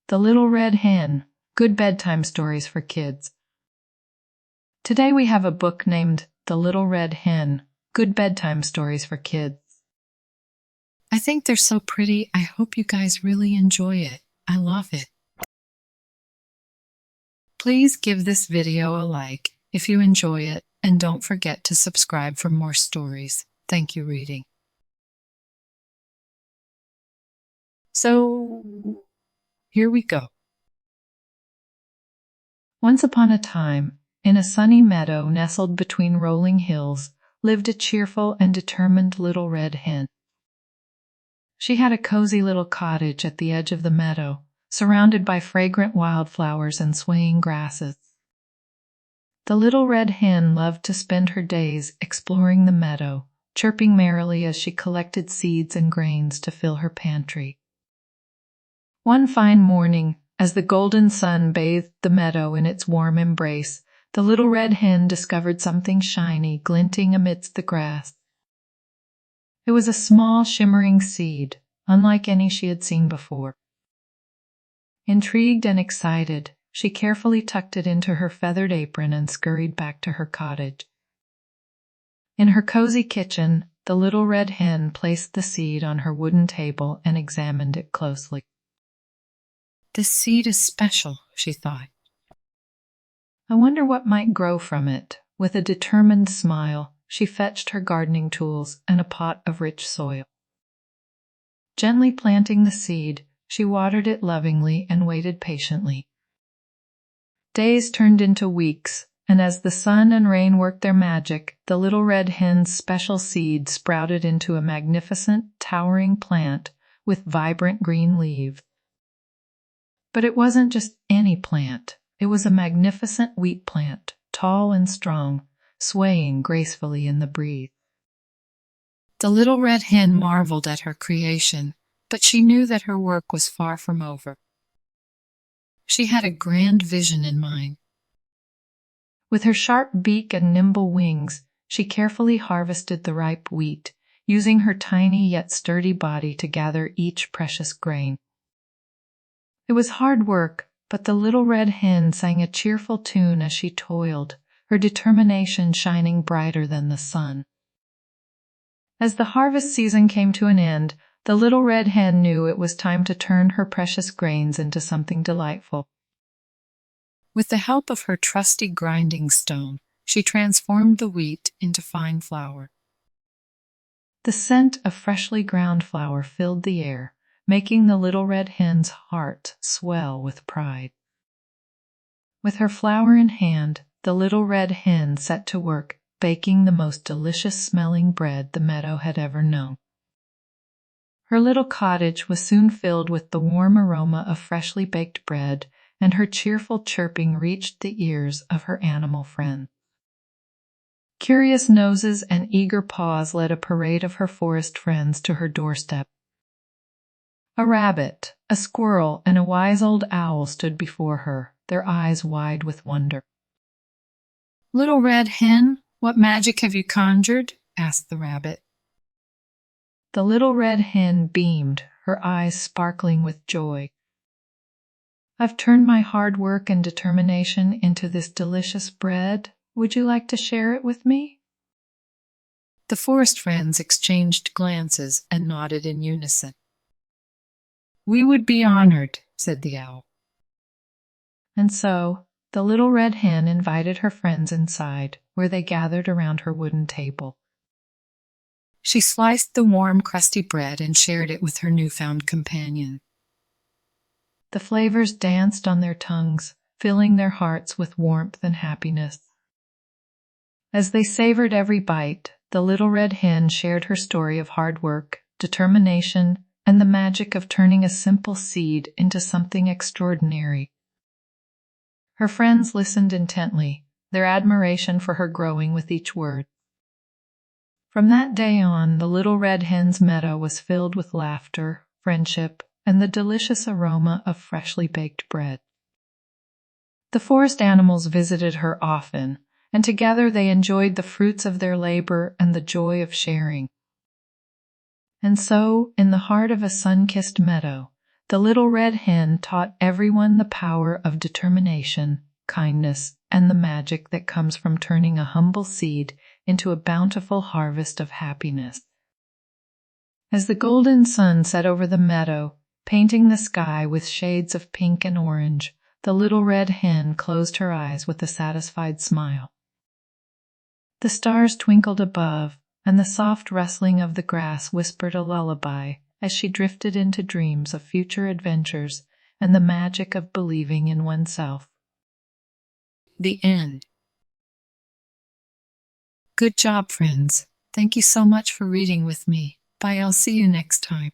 The Little Red Hen Good Bedtime Stories for Kids. Today we have a book named The Little Red Hen Good Bedtime Stories for Kids. I think they're so pretty. I hope you guys really enjoy it. I love it. Please give this video a like if you enjoy it, and don't forget to subscribe for more stories. Thank you, reading. So, here we go. Once upon a time, in a sunny meadow nestled between rolling hills, lived a cheerful and determined little red hen. She had a cozy little cottage at the edge of the meadow, surrounded by fragrant wildflowers and swaying grasses. The little red hen loved to spend her days exploring the meadow, chirping merrily as she collected seeds and grains to fill her pantry. One fine morning, as the golden sun bathed the meadow in its warm embrace, the little red hen discovered something shiny glinting amidst the grass. It was a small, shimmering seed, unlike any she had seen before. Intrigued and excited, she carefully tucked it into her feathered apron and scurried back to her cottage. In her cozy kitchen, the little red hen placed the seed on her wooden table and examined it closely. This seed is special, she thought. I wonder what might grow from it. With a determined smile, she fetched her gardening tools and a pot of rich soil. Gently planting the seed, she watered it lovingly and waited patiently. Days turned into weeks, and as the sun and rain worked their magic, the little red hen's special seed sprouted into a magnificent, towering plant with vibrant green leaves. But it wasn't just any plant. It was a magnificent wheat plant, tall and strong, swaying gracefully in the breeze. The little red hen marveled at her creation, but she knew that her work was far from over. She had a grand vision in mind. With her sharp beak and nimble wings, she carefully harvested the ripe wheat, using her tiny yet sturdy body to gather each precious grain. It was hard work, but the little red hen sang a cheerful tune as she toiled, her determination shining brighter than the sun. As the harvest season came to an end, the little red hen knew it was time to turn her precious grains into something delightful. With the help of her trusty grinding stone, she transformed the wheat into fine flour. The scent of freshly ground flour filled the air, making the little red hen's heart swell with pride. With her flour in hand, the little red hen set to work baking the most delicious-smelling bread the meadow had ever known. Her little cottage was soon filled with the warm aroma of freshly baked bread, and her cheerful chirping reached the ears of her animal friends. Curious noses and eager paws led a parade of her forest friends to her doorstep. A rabbit, a squirrel, and a wise old owl stood before her, their eyes wide with wonder. "Little Red Hen, what magic have you conjured?" asked the rabbit. The little red hen beamed, her eyes sparkling with joy. "I've turned my hard work and determination into this delicious bread. Would you like to share it with me?" The forest friends exchanged glances and nodded in unison. "We would be honored," said the owl. And so, the little red hen invited her friends inside, where they gathered around her wooden table. She sliced the warm, crusty bread and shared it with her newfound companion. The flavors danced on their tongues, filling their hearts with warmth and happiness. As they savored every bite, the little red hen shared her story of hard work, determination, and the magic of turning a simple seed into something extraordinary. Her friends listened intently, their admiration for her growing with each word. From that day on, the little red hen's meadow was filled with laughter, friendship, and the delicious aroma of freshly baked bread. The forest animals visited her often, and together they enjoyed the fruits of their labor and the joy of sharing. And so, in the heart of a sun-kissed meadow, The Little Red Hen taught everyone the power of determination, kindness, and the magic that comes from turning a humble seed into a bountiful harvest of happiness. As the golden sun set over the meadow, painting the sky with shades of pink and orange, the Little Red Hen closed her eyes with a satisfied smile. The stars twinkled above, and the soft rustling of the grass whispered a lullaby as she drifted into dreams of future adventures and the magic of believing in oneself. The end. Good job, friends. Thank you so much for reading with me. Bye, I'll see you next time.